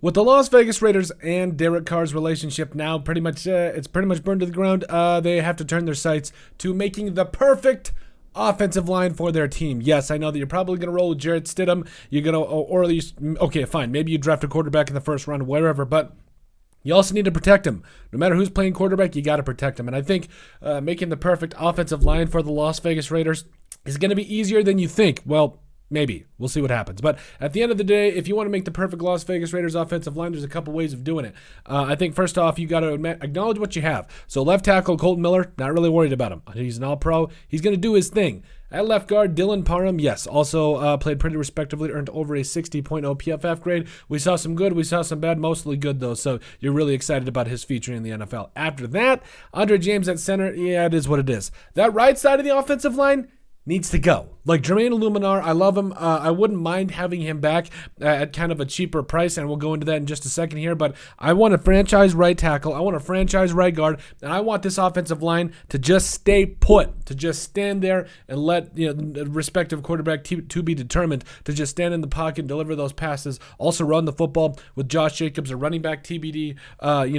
with the Las Vegas Raiders and Derek Carr's relationship now pretty much it's pretty much burned to the ground, they have to turn their sights to making the perfect offensive line for their team. Yes, I know that you're probably going to roll with Jarrett Stidham. You're going to, or at least, okay, fine. Maybe you draft a quarterback in the first round, wherever, but you also need to protect him. No matter who's playing quarterback, you got to protect him. And I think making the perfect offensive line for the Las Vegas Raiders is going to be easier than you think. Well, maybe. We'll see what happens. But at the end of the day, if you want to make the perfect Las Vegas Raiders offensive line, there's a couple ways of doing it. I think first off, you got to acknowledge what you have. So left tackle, Colton Miller, not really worried about him. He's an all-pro. He's going to do his thing. At left guard, Dylan Parham, yes, also played pretty respectively, earned over a 60.0 PFF grade. We saw some good, we saw some bad, mostly good though, so you're really excited about his featuring in the NFL. After that, Andre James at center, yeah, it is what it is. That right side of the offensive line needs to go. Like Jermaine Illuminar, I love him. I wouldn't mind having him back at kind of a cheaper price, and we'll go into that in just a second here, but I want a franchise right tackle. I want a franchise right guard, and I want this offensive line to just stay put, to just stand there and let the respective quarterback to be determined, to just stand in the pocket and deliver those passes. Also run the football with Josh Jacobs, a running back TBD,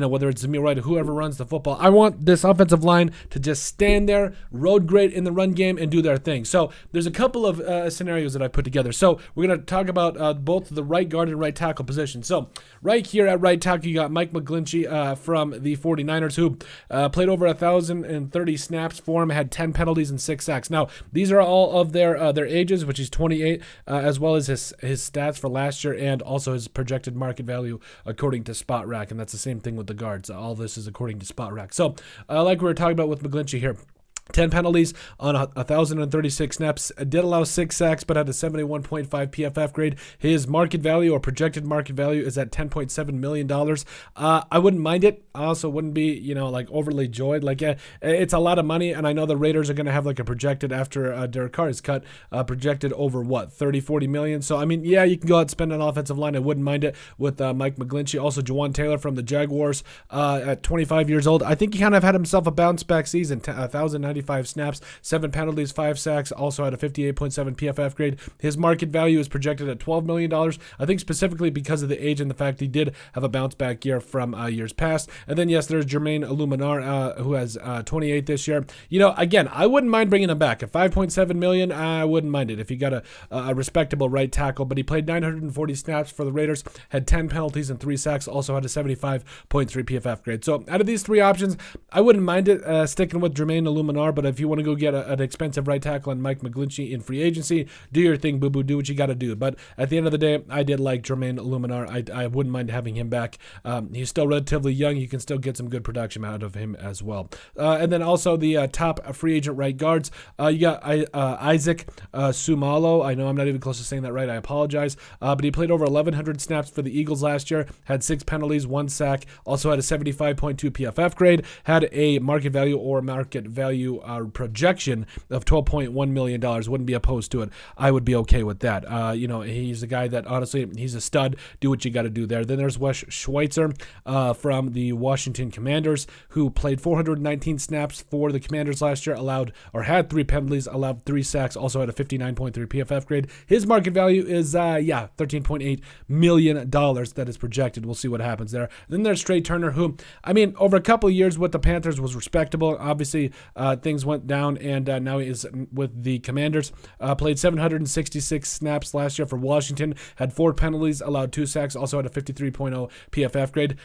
whether it's Zamir White or whoever runs the football. I want this offensive line to just stand there, road great in the run game, and do their thing. So there's a couple of scenarios that I put together. So we're going to talk about both the right guard and right tackle position. So right here at right tackle, you got Mike McGlinchey from the 49ers, who played over 1,030 snaps for him, had 10 penalties and 6 sacks. Now, these are all of their ages, which is 28, as well as his stats for last year and also his projected market value according to Spot Rack, and that's the same thing with the guards. All this is according to Spot Rack. So like we were talking about with McGlinchey here, 10 penalties on 1,036 snaps, did allow 6 sacks, but had a 71.5 PFF grade. His market value or projected market value is at $10.7 million. I wouldn't mind it. I also wouldn't be, overly joyed. It's a lot of money, and I know the Raiders are going to have a projected after Derek Carr is cut, projected over 30-40 million. So, yeah, you can go out and spend an offensive line. I wouldn't mind it with Mike McGlinchey. Also, Juwan Taylor from the Jaguars at 25 years old. I think he kind of had himself a bounce-back season, 1,095 snaps, 7 penalties, 5 sacks, also had a 58.7 PFF grade. His market value is projected at $12 million, I think specifically because of the age and the fact he did have a bounce-back year from years past. And then, yes, there's Jermaine Illuminar, who has 28 this year. Again, I wouldn't mind bringing him back. At $5.7 million, I wouldn't mind it if you got a respectable right tackle, but he played 940 snaps for the Raiders, had 10 penalties and 3 sacks, also had a 75.3 PFF grade. So out of these 3 options, I wouldn't mind it sticking with Jermaine Illuminar, but if you want to go get an expensive right tackle and Mike McGlinchey in free agency, do your thing, boo-boo, do what you got to do. But at the end of the day, I did like Jermaine Illuminar. I wouldn't mind having him back. He's still relatively young. You can still get some good production out of him as well. And then also the top free agent right guards. You got Isaac Sumalo. I know I'm not even close to saying that right. I apologize. But he played over 1,100 snaps for the Eagles last year, had 6 penalties, 1 sack, also had a 75.2 PFF grade, had a market value projection of $12.1 million. Wouldn't be opposed to it. I would be okay with that. He's a guy that, honestly, he's a stud. Do what you got to do there. Then there's Wes Schweitzer from the Washington Commanders, who played 419 snaps for the Commanders last year, had 3 penalties, allowed 3 sacks, also had a 59.3 PFF grade. His market value is, $13.8 million that is projected. We'll see what happens there. Then there's Trey Turner, who, over a couple of years with the Panthers was respectable. Obviously, things went down, and now he is with the Commanders. Played 766 snaps last year for Washington, had 4 penalties, allowed 2 sacks, also had a 53.0 PFF grade.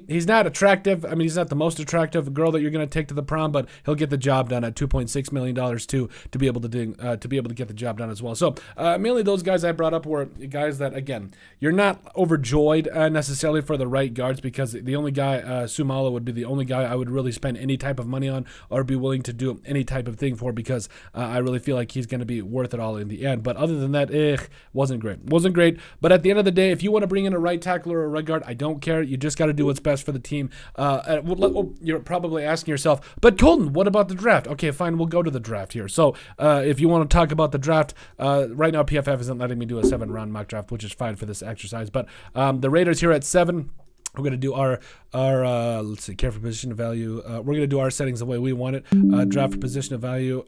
He's not attractive. He's not the most attractive girl that you're going to take to the prom, but he'll get the job done at $2.6 million to be able to get the job done as well. So mainly those guys I brought up were guys that, again, you're not overjoyed necessarily for the right guards, because the only guy, Sumalo, would be the only guy I would really spend any type of money on or be willing to do any type of thing for, because I really feel like he's going to be worth it all in the end. But other than that, wasn't great. But at the end of the day, if you want to bring in a right tackle or a right guard, I don't care. You just got to do what's best for the team. You're probably asking yourself, but Colton, what about the draft? Okay, fine, we'll go to the draft here. So if you want to talk about the draft, right now PFF isn't letting me do a 7-round mock draft, which is fine for this exercise. But the Raiders here at 7. We're going to do our care for position of value. We're going to do our settings the way we want it. Draft for position of value,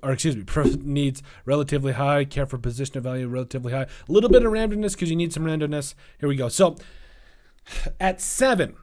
needs relatively high. Care for position of value, relatively high. A little bit of randomness because you need some randomness. Here we go. So At 7,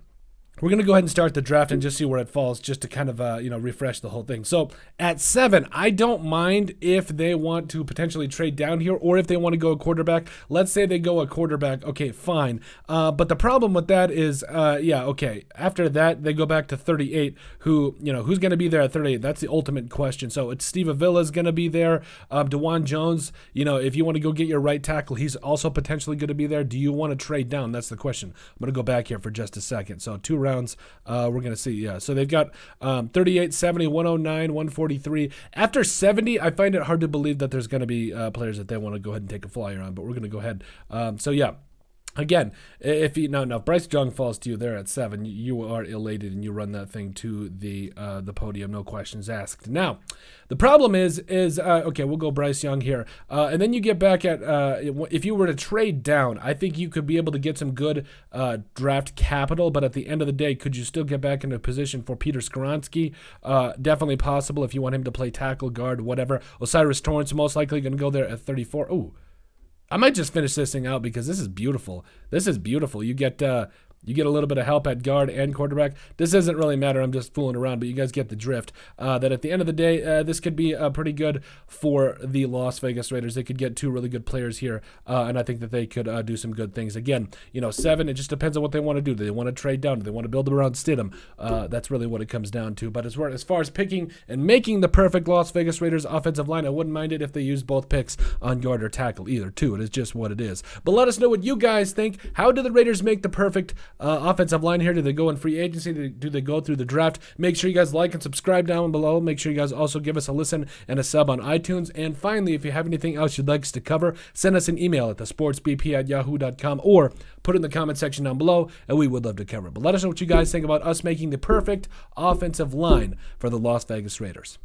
we're going to go ahead and start the draft and just see where it falls, just to kind of, refresh the whole thing. So at 7, I don't mind if they want to potentially trade down here, or if they want to go a quarterback. Let's say they go a quarterback. Okay, fine. But the problem with that is, okay. After that, they go back to 38. Who's going to be there at 38? That's the ultimate question. So it's Steve Avila's going to be there. DeJuan Jones, if you want to go get your right tackle, he's also potentially going to be there. Do you want to trade down? That's the question. I'm going to go back here for just a second. So 2 rounds. We're going to see. Yeah. So they've got 38, 70, 109, 143. After 70, I find it hard to believe that there's going to be players that they want to go ahead and take a flyer on, but we're going to go ahead. Again, if Bryce Young falls to you there at 7, you are elated and you run that thing to the podium, no questions asked. Now, the problem is okay, we'll go Bryce Young here, and then you get back at if you were to trade down, I think you could be able to get some good draft capital, but at the end of the day, could you still get back into a position for Peter Skoronski? Definitely possible if you want him to play tackle, guard, whatever. Osiris Torrance most likely going to go there at 34. Ooh. I might just finish this thing out because this is beautiful. This is beautiful. You get a little bit of help at guard and quarterback. This doesn't really matter. I'm just fooling around, but you guys get the drift. That at the end of the day, this could be pretty good for the Las Vegas Raiders. They could get 2 really good players here, and I think that they could do some good things. Again, 7, it just depends on what they want to do. Do they want to trade down? Do they want to build around Stidham? That's really what it comes down to. But as far as picking and making the perfect Las Vegas Raiders offensive line, I wouldn't mind it if they used both picks on guard or tackle, either 2. It is just what it is. But let us know what you guys think. How do the Raiders make the perfect offensive line here? Do they go in free agency? Do they go through the draft? Make sure you guys like and subscribe down below. Make sure you guys also give us a listen and a sub on iTunes. And finally, if you have anything else you'd like us to cover, send us an email at thesportsbp@yahoo.com or put it in the comment section down below, and we would love to cover it. But let us know what you guys think about us making the perfect offensive line for the Las Vegas Raiders.